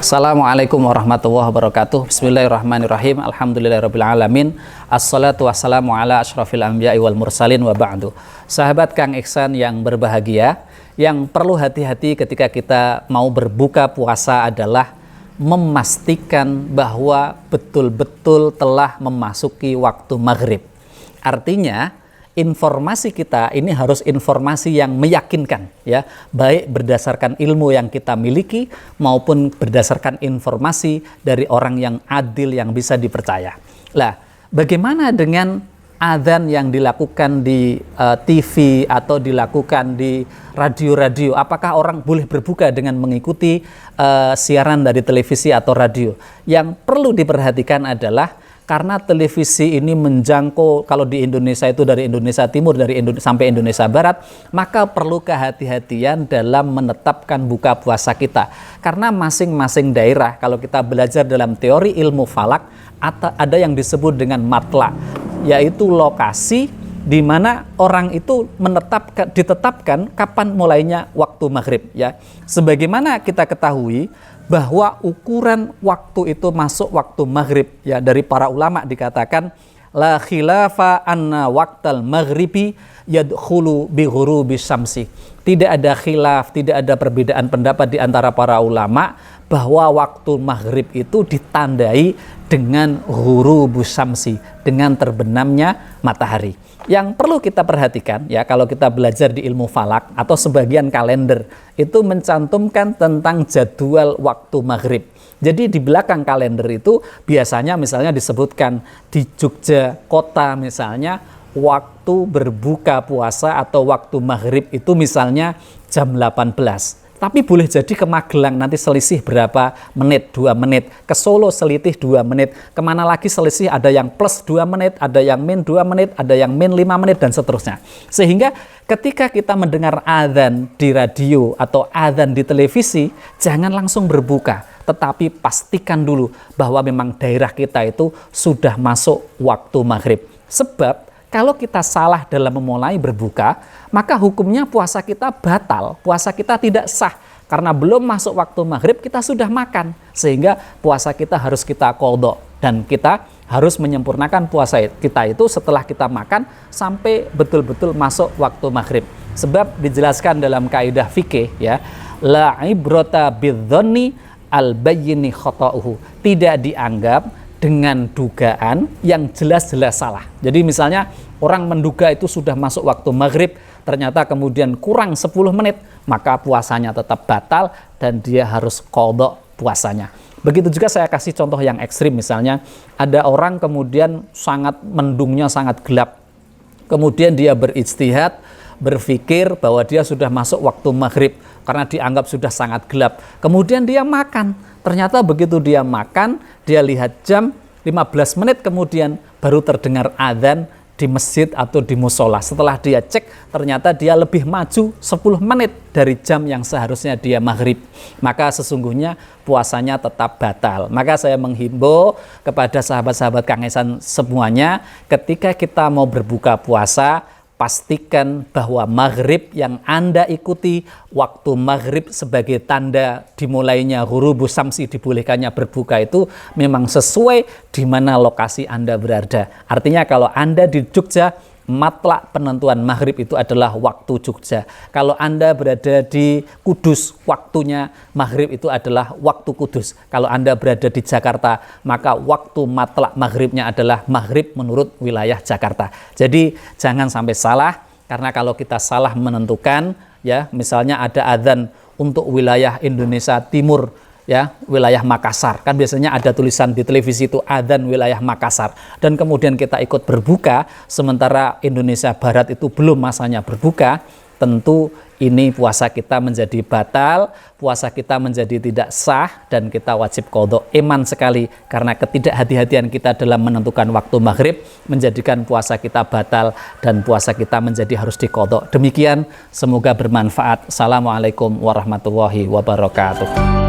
Assalamualaikum warahmatullahi wabarakatuh. Bismillahirrahmanirrahim. Alhamdulillahirrabbilalamin. Assalatu wassalamu ala ashrafil anbiya'i wal mursalin wa ba'du. Sahabat Kang Iksan yang berbahagia, yang perlu hati-hati ketika kita mau berbuka puasa adalah memastikan bahwa betul-betul telah memasuki waktu maghrib. Artinya informasi kita ini harus informasi yang meyakinkan, ya, baik berdasarkan ilmu yang kita miliki maupun berdasarkan informasi dari orang yang adil yang bisa dipercaya. Lah, bagaimana dengan adzan yang dilakukan di TV atau dilakukan di radio-radio? Apakah orang boleh berbuka dengan mengikuti siaran dari televisi atau radio? Yang perlu diperhatikan adalah karena televisi ini menjangkau, kalau di Indonesia itu dari Indonesia Timur sampai Indonesia Barat, maka perlu kehati-hatian dalam menetapkan buka puasa kita. Karena masing-masing daerah, kalau kita belajar dalam teori ilmu falak, ada yang disebut dengan matla, yaitu lokasi di mana orang itu ditetapkan kapan mulainya waktu maghrib, ya. Sebagaimana kita ketahui bahwa ukuran waktu itu masuk waktu maghrib, ya, dari para ulama dikatakan la khilafa anna waqtal maghribi yadkhulu bi ghurubi syamsi. Tidak ada khilaf, tidak ada perbedaan pendapat di antara para ulama bahwa waktu maghrib itu ditandai dengan ghurubus syamsi, dengan terbenamnya matahari. Yang perlu kita perhatikan, ya, kalau kita belajar di ilmu falak atau sebagian kalender itu mencantumkan tentang jadwal waktu maghrib. Jadi di belakang kalender itu biasanya misalnya disebutkan di Jogja kota misalnya waktu berbuka puasa atau waktu maghrib itu misalnya jam 18. Tapi boleh jadi ke Magelang nanti selisih berapa menit, 2 menit. Ke Solo selisih 2 menit. Kemana lagi selisih ada yang plus 2 menit, ada yang min 2 menit, ada yang min 5 menit, dan seterusnya. Sehingga ketika kita mendengar adzan di radio atau adzan di televisi, jangan langsung berbuka. Tetapi pastikan dulu bahwa memang daerah kita itu sudah masuk waktu maghrib. Sebab kalau kita salah dalam memulai berbuka, maka hukumnya puasa kita batal, puasa kita tidak sah. Karena belum masuk waktu maghrib kita sudah makan, sehingga puasa kita harus kita qadha. Dan kita harus menyempurnakan puasa kita itu setelah kita makan sampai betul-betul masuk waktu maghrib. Sebab dijelaskan dalam kaidah fikih, ya, la ibrata bidzanni al-bayyini khata'uhu. Tidak dianggap dengan dugaan yang jelas-jelas salah. Jadi misalnya orang menduga itu sudah masuk waktu maghrib, ternyata kemudian kurang 10 menit, maka puasanya tetap batal dan dia harus qadha puasanya. Begitu juga saya kasih contoh yang ekstrim, misalnya ada orang kemudian mendungnya sangat gelap. Kemudian dia berijtihad, berpikir bahwa dia sudah masuk waktu maghrib karena dianggap sudah sangat gelap. Kemudian dia makan. Ternyata begitu dia makan, dia lihat jam, 15 menit kemudian baru terdengar adzan di masjid atau di musola. Setelah dia cek, ternyata dia lebih maju 10 menit dari jam yang seharusnya dia maghrib. Maka sesungguhnya puasanya tetap batal. Maka saya menghimbau kepada sahabat-sahabat Kang Iksan semuanya, ketika kita mau berbuka puasa, pastikan bahwa maghrib yang Anda ikuti, waktu maghrib sebagai tanda dimulainya ghurubus syamsi, dibolehkannya berbuka itu memang sesuai di mana lokasi Anda berada. Artinya kalau Anda di Jogja, matlak penentuan maghrib itu adalah waktu Jogja. Kalau Anda berada di Kudus, waktunya maghrib itu adalah waktu Kudus. Kalau Anda berada di Jakarta, maka waktu matlak maghribnya adalah maghrib menurut wilayah Jakarta. Jadi jangan sampai salah, karena kalau kita salah menentukan, ya, misalnya ada adzan untuk wilayah Indonesia Timur, ya, wilayah Makassar, kan biasanya ada tulisan di televisi itu adzan wilayah Makassar, dan kemudian kita ikut berbuka sementara Indonesia Barat itu belum masanya berbuka, tentu ini puasa kita menjadi batal, puasa kita menjadi tidak sah, dan kita wajib qadha. Iman sekali karena ketidakhati-hatian kita dalam menentukan waktu maghrib menjadikan puasa kita batal dan puasa kita menjadi harus diqadha. Demikian, semoga bermanfaat. Assalamualaikum warahmatullahi wabarakatuh.